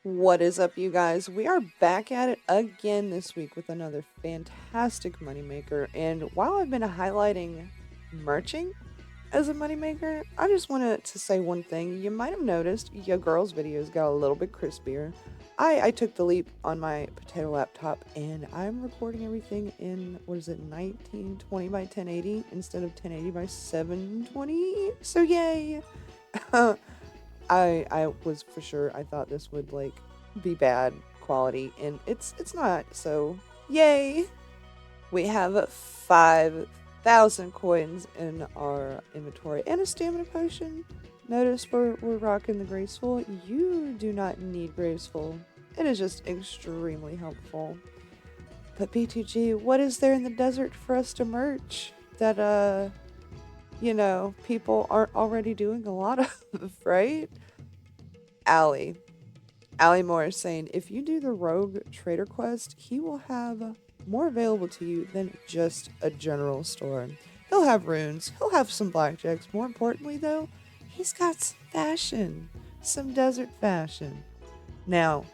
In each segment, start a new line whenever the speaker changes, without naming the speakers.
What is up, you guys? We are back at it again this week with another fantastic moneymaker. And while I've been highlighting merching as a moneymaker, I just wanted to say one thing. You might have noticed your girl's videos got a little bit crispier. I took the leap on my potato laptop and I'm recording everything in, what is it, 1920 by 1080 instead of 1080 by 720. So, yay! I was for sure. I thought this would like be bad quality, and it's not. So yay! We have 5,000 coins in our inventory and a stamina potion. Notice we're rocking the graceful. You do not need graceful. It is just extremely helpful. But B2G, what is there in the desert for us to merch that people aren't already doing a lot of, right? Allie. Allie Moore is saying if you do the Rogue Trader quest, he will have more available to you than just a general store. He'll have runes, he'll have some blackjacks. More importantly, though, he's got some fashion, some desert fashion. Now,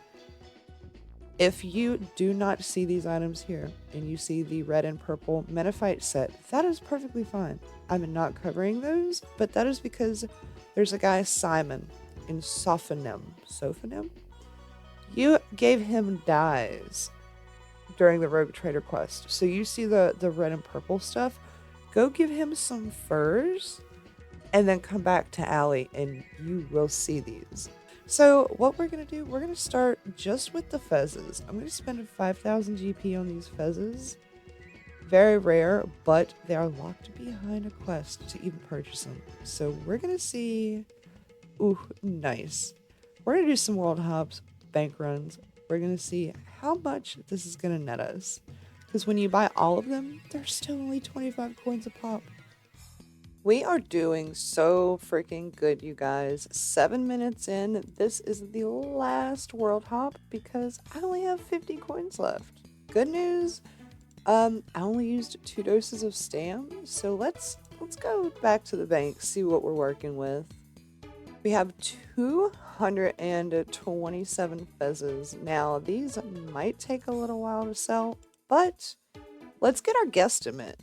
if you do not see these items here and you see the red and purple Metaphyte set, that is perfectly fine. I'm not covering those, but that is because there's a guy, Simon, in Sophonim. Sophonim? You gave him dyes during the Rogue Trader quest. So you see the red and purple stuff. Go give him some furs and then come back to Allie and you will see these. So what we're going to do, we're going to start just with the fezzes. I'm going to spend 5,000 GP on these fezzes. Very rare, but they are locked behind a quest to even purchase them. So we're going to see... Ooh, nice. We're going to do some world hops, bank runs. We're going to see how much this is going to net us. Because when you buy all of them, they're still only 25 coins a pop. We are doing so freaking good, you guys. 7 minutes in, this is the last world hop because I only have 50 coins left. Good news, I only used 2 doses of stam, so let's go back to the bank, see what we're working with. We have 227 fezzes. Now, these might take a little while to sell, but let's get our guesstimate.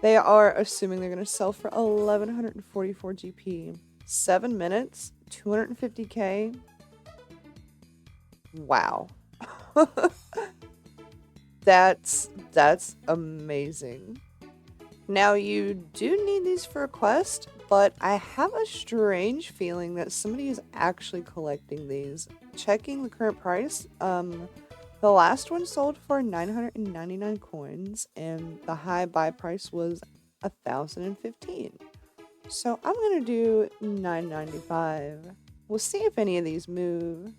They are assuming they're going to sell for 1,144 GP. 7 minutes, 250k. Wow. That's amazing. Now, you do need these for a quest, but I have a strange feeling that somebody is actually collecting these. Checking the current price, the last one sold for 999 coins, and the high buy price was 1,015. So I'm gonna do 995. We'll see if any of these move.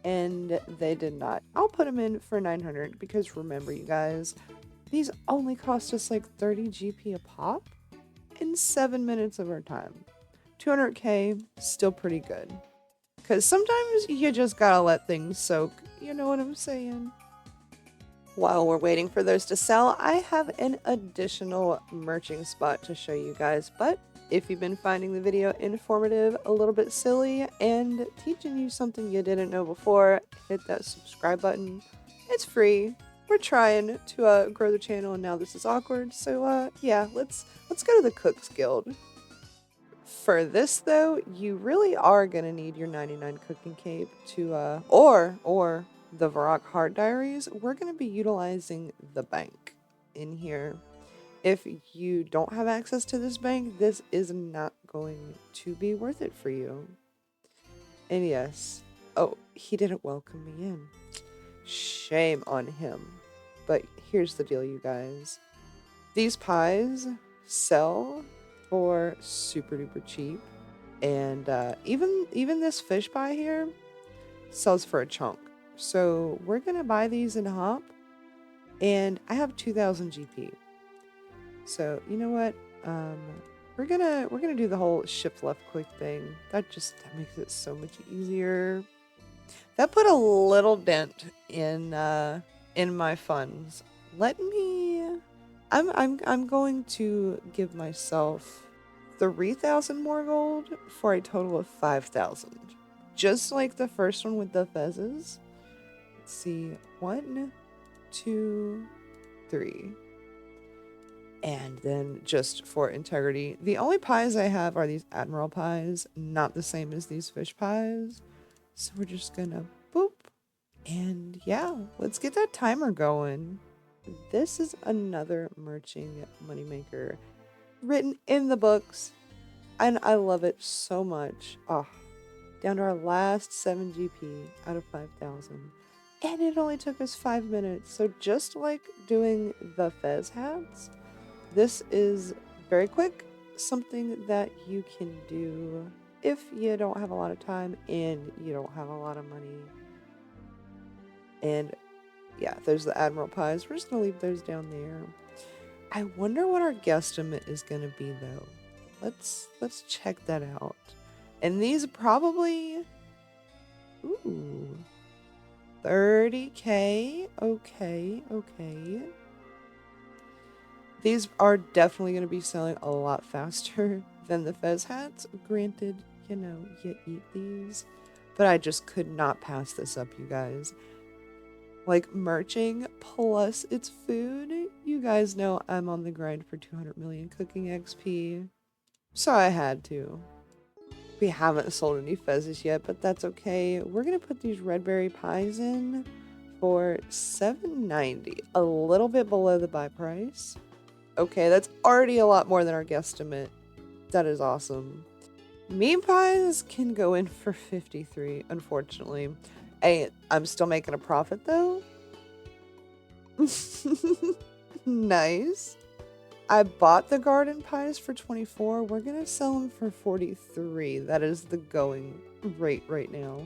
And they did not. I'll put them in for 900 because remember, you guys, these only cost us like 30 GP a pop in 7 minutes of our time. 200k, still pretty good. Because sometimes you just gotta let things soak. You know what I'm saying? While we're waiting for those to sell, I have an additional merching spot to show you guys. But if you've been finding the video informative, a little bit silly, and teaching you something you didn't know before, hit that subscribe button. It's free. We're trying to grow the channel, and now this is awkward. So yeah, let's go to the Cooks Guild. For this though, you really are gonna need your 99 cooking cape to or the Varrock Heart Diaries. We're gonna be utilizing the bank in here. If you don't have access to this bank, this is not going to be worth it for you. And yes, oh, he didn't welcome me in. Shame on him. But here's the deal, you guys. These pies sell for super duper cheap, and even this fish pie here sells for a chunk. So we're gonna buy these in hop, and I have 2,000 GP. So you know what? We're gonna do the whole shift left click thing. That makes it so much easier. That put a little dent in my funds. Let me. I'm going to give myself 3,000 more gold for a total of 5,000. Just like the first one with the fezzes. Let's see. 1, 2, 3. And then just for integrity, the only pies I have are these Admiral pies, not the same as these fish pies. So we're just gonna boop. And yeah, let's get that timer going. This is another merching moneymaker written in the books. And I love it so much. Oh, down to our last 7 GP out of 5,000. And it only took us 5 minutes. So just like doing the fez hats, this is very quick, something that you can do if you don't have a lot of time and you don't have a lot of money. And yeah, there's the Admiral pies. We're just going to leave those down there. I wonder what our guesstimate is going to be though. Let's check that out. And these probably, ooh, 30K. Okay. These are definitely going to be selling a lot faster than the fez hats. Granted, you know, you eat these. But I just could not pass this up, you guys. Like, merching plus it's food. You guys know I'm on the grind for 200 million cooking XP. So I had to. We haven't sold any fezzes yet, but that's okay. We're going to put these red berry pies in for 790. A little bit below the buy price. Okay, that's already a lot more than our guesstimate. That is awesome. Meat pies can go in for 53, unfortunately. Hey, I'm still making a profit though. Nice. I bought the garden pies for 24. We're gonna sell them for 43. That is the going rate right now.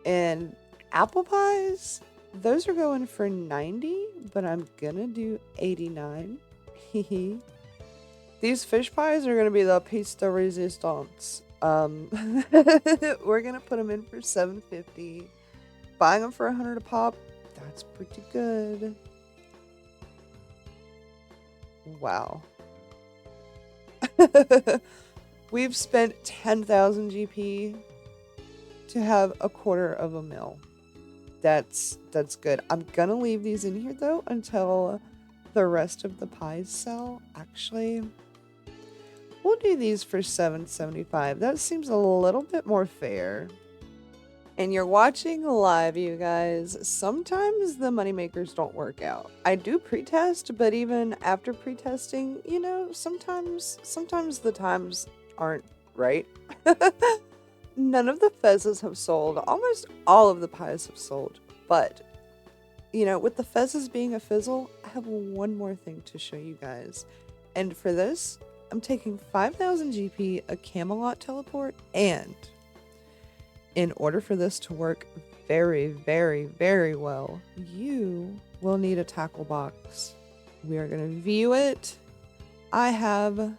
And apple pies, those are going for 90, but I'm gonna do 89. These fish pies are gonna be the piece de resistance. We're gonna put them in for 750. Buying them for 100 a pop, that's pretty good. Wow. We've spent 10,000 GP to have a quarter of a mil. That's good. I'm gonna leave these in here though until the rest of the pies sell. Actually, we'll do these for 775. That seems a little bit more fair. And you're watching live, you guys. Sometimes the moneymakers don't work out. I do pretest, but even after pretesting, you know, sometimes the times aren't right. None of the fezzes have sold. Almost all of the pies have sold. But, you know, with the fezzes being a fizzle, I have one more thing to show you guys. And for this, I'm taking 5,000 GP, a Camelot teleport, and in order for this to work very, very, very well, you will need a tackle box. We are going to view it. I have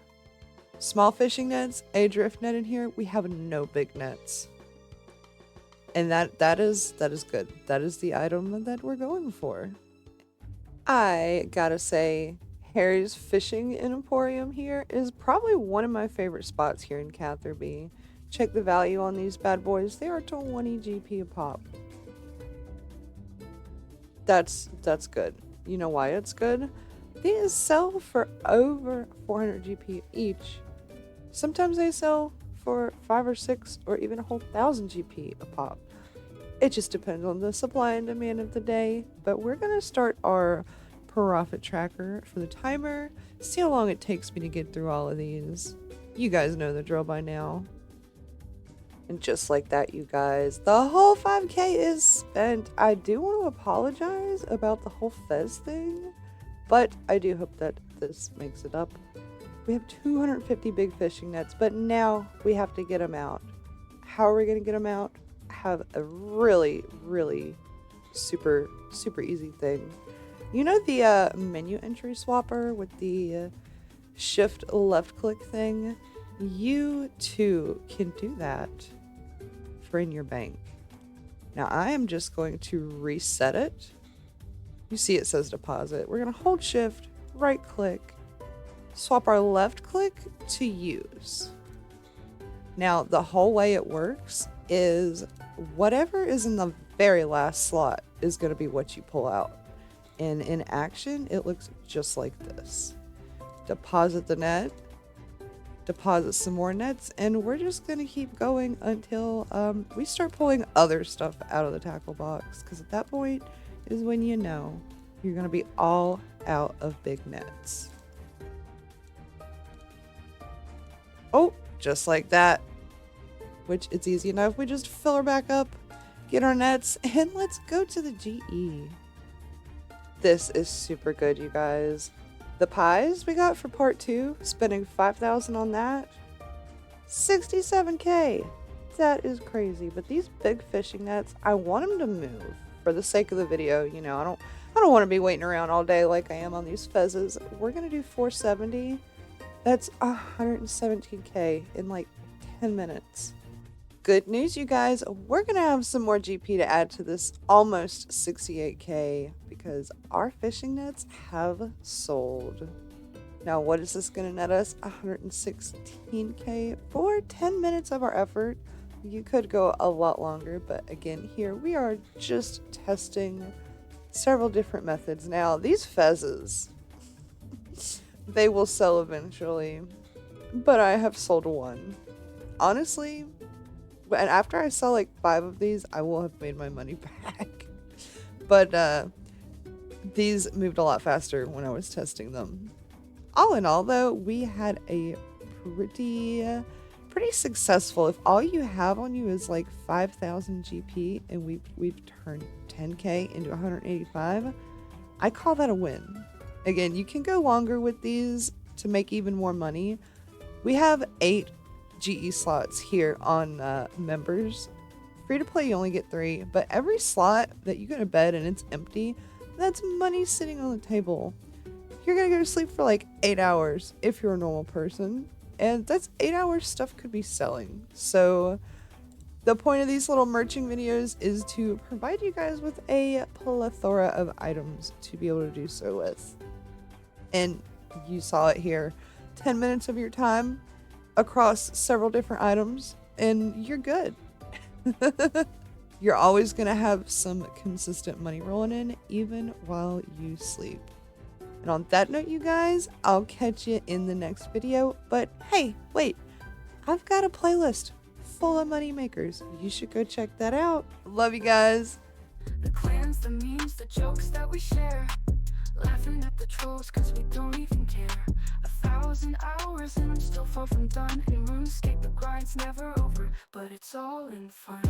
small fishing nets, a drift net in here. We have no big nets. And that is good. That is the item that we're going for. I gotta say, Harry's Fishing Emporium here is probably one of my favorite spots here in Catherby. Check the value on these bad boys. They are 20 GP a pop. That's good. You know why it's good? These sell for over 400 GP each. Sometimes they sell for 5 or 6 or even a whole 1,000 GP a pop. It just depends on the supply and demand of the day. But we're gonna start our profit tracker for the timer. See how long it takes me to get through all of these. You guys know the drill by now. And just like that, you guys, the whole 5K is spent. I do want to apologize about the whole fez thing, but I do hope that this makes it up. We have 250 big fishing nets, but now we have to get them out. How are we going to get them out? I have a really, really super easy thing. You know the menu entry swapper with the shift left click thing? You too can do that for in your bank. Now I am just going to reset it. You see it says deposit. We're going to hold shift, right click, swap our left click to use. Now, the whole way it works is whatever is in the very last slot is going to be what you pull out. And in action, it looks just like this. Deposit the net, deposit some more nets, and we're just going to keep going until we start pulling other stuff out of the tackle box, because at that point is when you know you're going to be all out of big nets. Oh, just like that. Which it's easy enough. We just fill her back up, get our nets, and let's go to the GE. This is super good, you guys. The pies we got for part 2, spending 5,000 on that. 67k. That is crazy. But these big fishing nets, I want them to move for the sake of the video. You know, I don't want to be waiting around all day like I am on these fezzes. We're gonna do 470. That's 117k in like 10 minutes. Good news, you guys. We're gonna have some more GP to add to this almost 68k because our fishing nets have sold. Now, what is this gonna net us? 116k for 10 minutes of our effort. You could go a lot longer, but again, here we are just testing several different methods. Now, these fezzes, they will sell eventually, but I have sold one. Honestly, and after I sell like 5 of these, I will have made my money back. But these moved a lot faster when I was testing them. All in all, though, we had a pretty successful. If all you have on you is like 5,000 GP and we've turned 10k into 185, I call that a win. Again, you can go longer with these to make even more money. We have 8 GE slots here on members. Free to play, you only get 3, but every slot that you go to bed and it's empty, that's money sitting on the table. You're gonna go to sleep for like 8 hours if you're a normal person, and that's 8 hours stuff could be selling. So the point of these little merching videos is to provide you guys with a plethora of items to be able to do so with. And you saw it here. 10 minutes of your time across several different items and you're good. You're always going to have some consistent money rolling in even while you sleep. And on that note, you guys, I'll catch you in the next video. But hey, wait, I've got a playlist full of money makers. You should go check that out. Love you guys.
The clans, the memes, the jokes that we share, laughing at the trolls cause we don't even care. 1,000 hours and I'm still far from done. In Runescape the grind's never over, but it's all in fun.